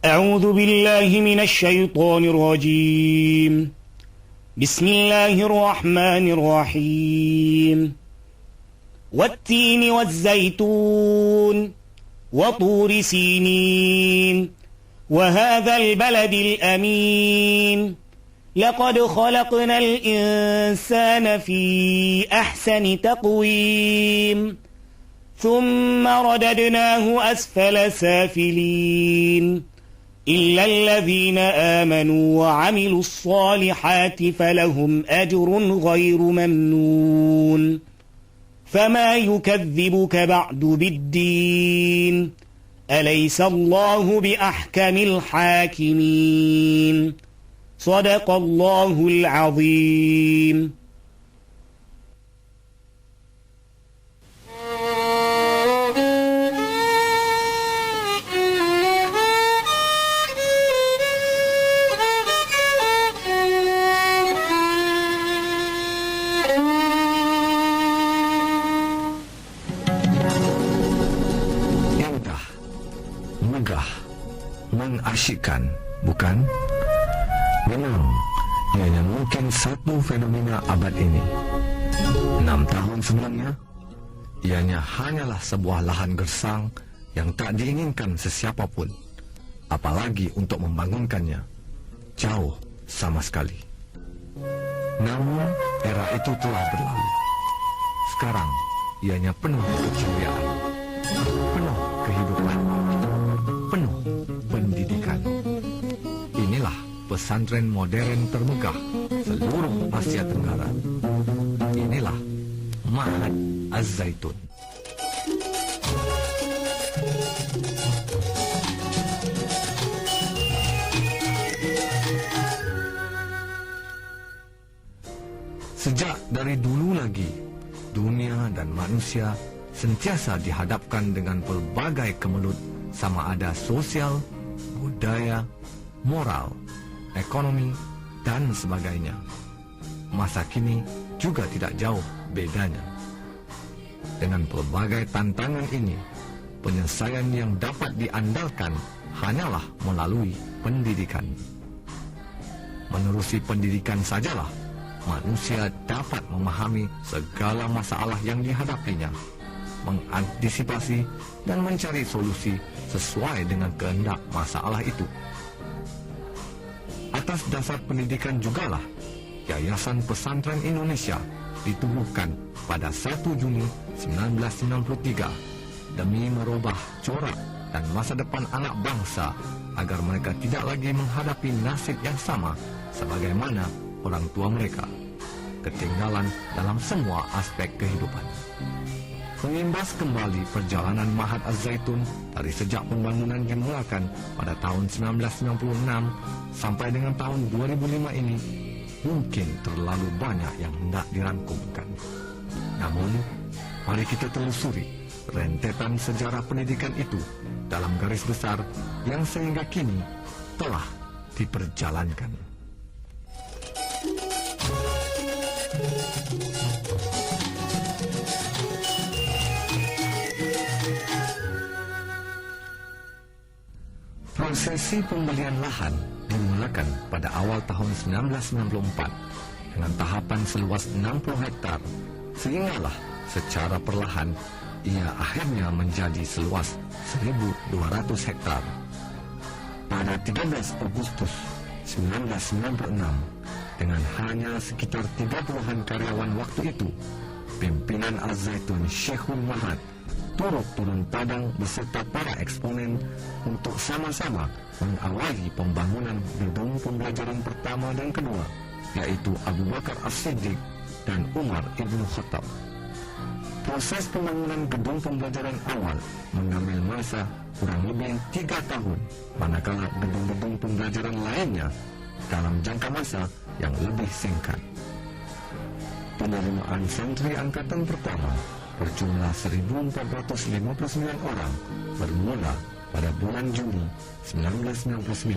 أعوذ بالله من الشيطان الرجيم بسم الله الرحمن الرحيم والتين والزيتون وطور سينين وهذا البلد الأمين لقد خلقنا الإنسان في أحسن تقويم ثم رددناه أسفل سافلين إلا الذين آمنوا وعملوا الصالحات فلهم أجر غير ممنون فما يكذبك بعد بالدين أليس الله بأحكم الحاكمين صدق الله العظيم. Mengasyikkan, bukan? Memang, ianya mungkin satu fenomena abad ini. 6 tahun sebelumnya, ianya hanyalah sebuah lahan gersang yang tak diinginkan sesiapapun, apalagi untuk membangunkannya. Jauh sama sekali. Namun, era itu telah berlalu. Sekarang, ianya penuh keceriaan, penuh kehidupan, penuh pendidikan. Inilah pesantren modern termegah seluruh Asia Tenggara. Inilah Ma'had Az-Zaitun. Sejak dari dulu lagi, dunia dan manusia sentiasa dihadapkan dengan pelbagai kemelut, sama ada sosial, budaya, moral, ekonomi, dan sebagainya. Masa kini juga tidak jauh bedanya. Dengan pelbagai tantangan ini, penyelesaian yang dapat diandalkan hanyalah melalui pendidikan. Menerusi pendidikan sajalah manusia dapat memahami segala masalah yang dihadapinya, mengantisipasi dan mencari solusi sesuai dengan kehendak masalah itu. Atas dasar pendidikan jugalah Yayasan Pesantren Indonesia ditubuhkan pada 1 Juni 1993 demi merubah corak dan masa depan anak bangsa agar mereka tidak lagi menghadapi nasib yang sama sebagaimana orang tua mereka, ketinggalan dalam semua aspek kehidupan. Mengimbas kembali perjalanan Ma'had Az-Zaitun dari sejak pembangunan dimulakan pada tahun 1996 sampai dengan tahun 2005 ini, mungkin terlalu banyak yang hendak dirangkumkan. Namun, mari kita telusuri rentetan sejarah pendidikan itu dalam garis besar yang sehingga kini telah diperjalankan. Prosesi pembelian lahan dimulakan pada awal tahun 1994 dengan tahapan seluas 60 hektar, sehinggalah secara perlahan ia akhirnya menjadi seluas 1.200 hektar. Pada 13 Agustus 1996, dengan hanya sekitar 30-an karyawan waktu itu, pimpinan Az-Zaitun Syekhul Ma'had turun padang beserta para eksponen untuk sama-sama mengawali pembangunan gedung pembelajaran pertama dan kedua, yaitu Abu Bakar As-Siddiq dan Umar Ibn Khattab. Proses pembangunan gedung pembelajaran awal mengambil masa kurang lebih 3 tahun, manakala gedung-gedung pembelajaran lainnya dalam jangka masa yang lebih singkat. Penerimaan santri angkatan pertama berjumlah 1.459 orang bermula pada bulan Juni 1999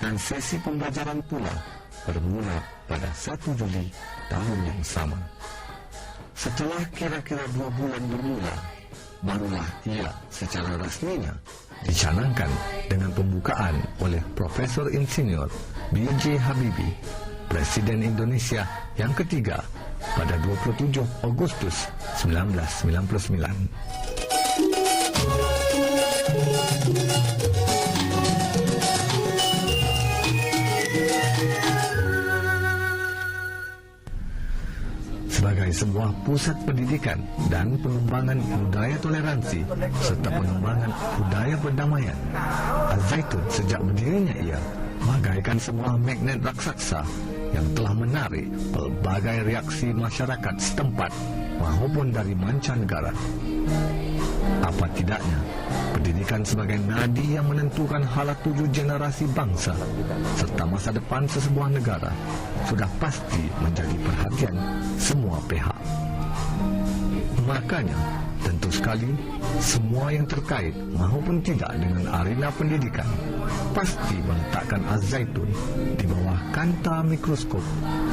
dan sesi pembelajaran pula bermula pada 1 Juli tahun yang sama. Setelah kira-kira 2 bulan bermula, barulah ia secara resminya dicanangkan dengan pembukaan oleh Profesor Insinyur B.J. Habibie, Presiden Indonesia yang ketiga pada 27 Agustus 1999. Sebagai sebuah pusat pendidikan dan pengembangan budaya toleransi serta pengembangan budaya perdamaian, Al-Zaitun sejak berdirinya ia bagaikan sebuah magnet raksasa yang telah menarik pelbagai reaksi masyarakat setempat maupun dari mancanegara. Apa tidaknya, pendidikan sebagai nadi yang menentukan hala tuju generasi bangsa serta masa depan sesebuah negara sudah pasti menjadi perhatian semua pihak. Makanya, tentu sekali, semua yang terkait maupun tidak dengan arena pendidikan pasti meletakkan Al-Zaitun di bawah kanta mikroskop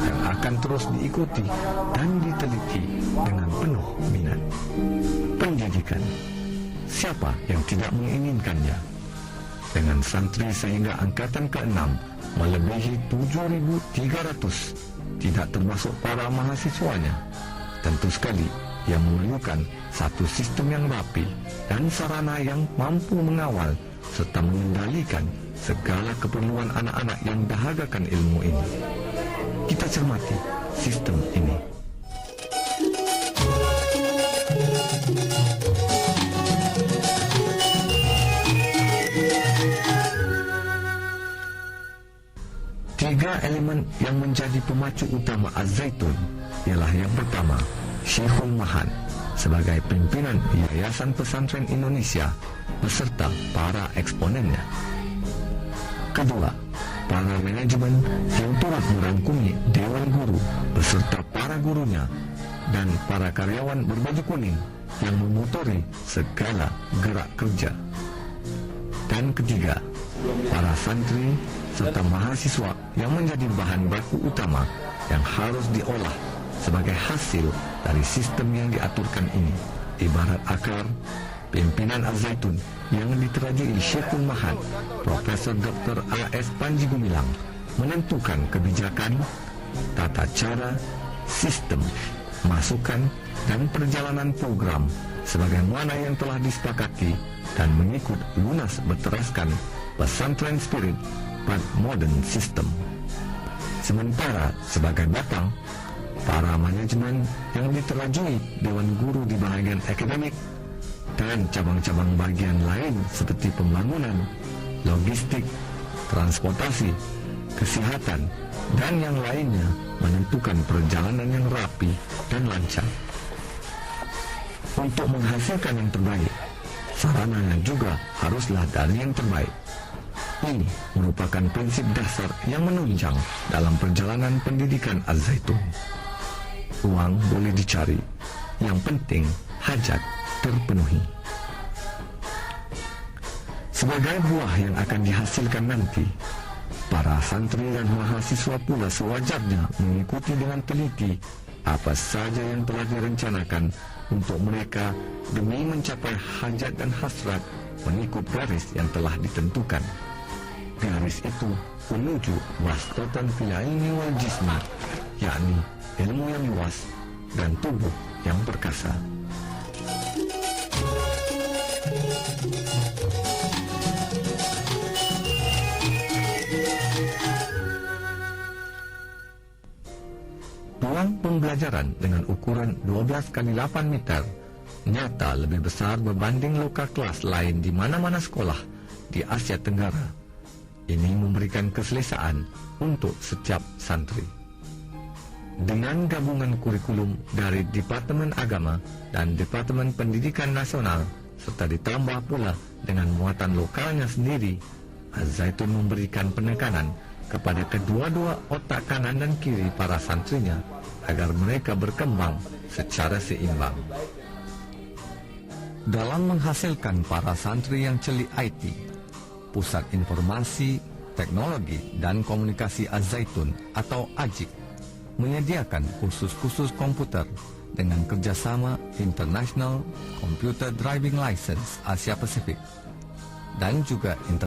yang akan terus diikuti dan diteliti dengan penuh minat. Pendidikan, siapa yang tidak menginginkannya? Dengan santri sehingga angkatan ke-6 melebihi 7.300, tidak termasuk para mahasiswanya. Tentu sekali, ia memerlukan satu sistem yang rapi dan sarana yang mampu mengawal serta mengendalikan segala keperluan anak-anak yang dahagakan ilmu ini. Kita cermati sistem ini. Tiga elemen yang menjadi pemacu utama Al-Zaitun ialah yang pertama, Syekhul Mahan sebagai pimpinan Yayasan Pesantren Indonesia beserta para eksponennya. Kedua, para manajemen yang turut merangkumi Dewan Guru beserta para gurunya dan para karyawan berbaju kuning yang memotori segala gerak kerja. Dan ketiga, para santri serta mahasiswa yang menjadi bahan baku utama yang harus diolah sebagai hasil dari sistem yang diaturkan ini. Ibarat akar, pimpinan Al-Zaitun yang diterajui Syekhul Mahan, Profesor Dr. A.S. Panji Gumilang, menentukan kebijakan, tata cara, sistem, masukan, dan perjalanan program sebagaimana yang telah disepakati dan mengikut lunas berteraskan pesantren spirit pada modern system. Sementara sebagai batang, para manajemen yang diterajui Dewan Guru di bahagian akademik dan cabang-cabang bagian lain seperti pembangunan, logistik, transportasi, kesehatan, dan yang lainnya menentukan perjalanan yang rapi dan lancar. Untuk menghasilkan yang terbaik, sarananya juga haruslah dari yang terbaik. Ini merupakan prinsip dasar yang menunjang dalam perjalanan pendidikan Al-Zaitun. Uang boleh dicari, yang penting hajat terpenuhi. Sebagai buah yang akan dihasilkan nanti, para santri dan mahasiswa pula sewajarnya mengikuti dengan teliti apa saja yang telah direncanakan untuk mereka demi mencapai hajat dan hasrat mengikut garis yang telah ditentukan. Garis itu menuju wasatotan fil ilmi wal jismi, yakni ilmu yang luas dan tubuh yang perkasa. Ruang pembelajaran dengan ukuran 12 x 8 meter nyata lebih besar berbanding lokal kelas lain di mana-mana sekolah di Asia Tenggara. Ini memberikan keselesaan untuk setiap santri. Dengan gabungan kurikulum dari Departemen Agama dan Departemen Pendidikan Nasional serta ditambah pula dengan muatan lokalnya sendiri, Al-Zaitun memberikan penekanan kepada kedua-dua otak kanan dan kiri para santrinya agar mereka berkembang secara seimbang. Dalam menghasilkan para santri yang celik IT, Pusat Informasi, Teknologi dan Komunikasi Al-Zaitun atau AJIK menyediakan kursus-kursus komputer dengan kerjasama International Computer Driving License Asia Pasifik. dan juga internet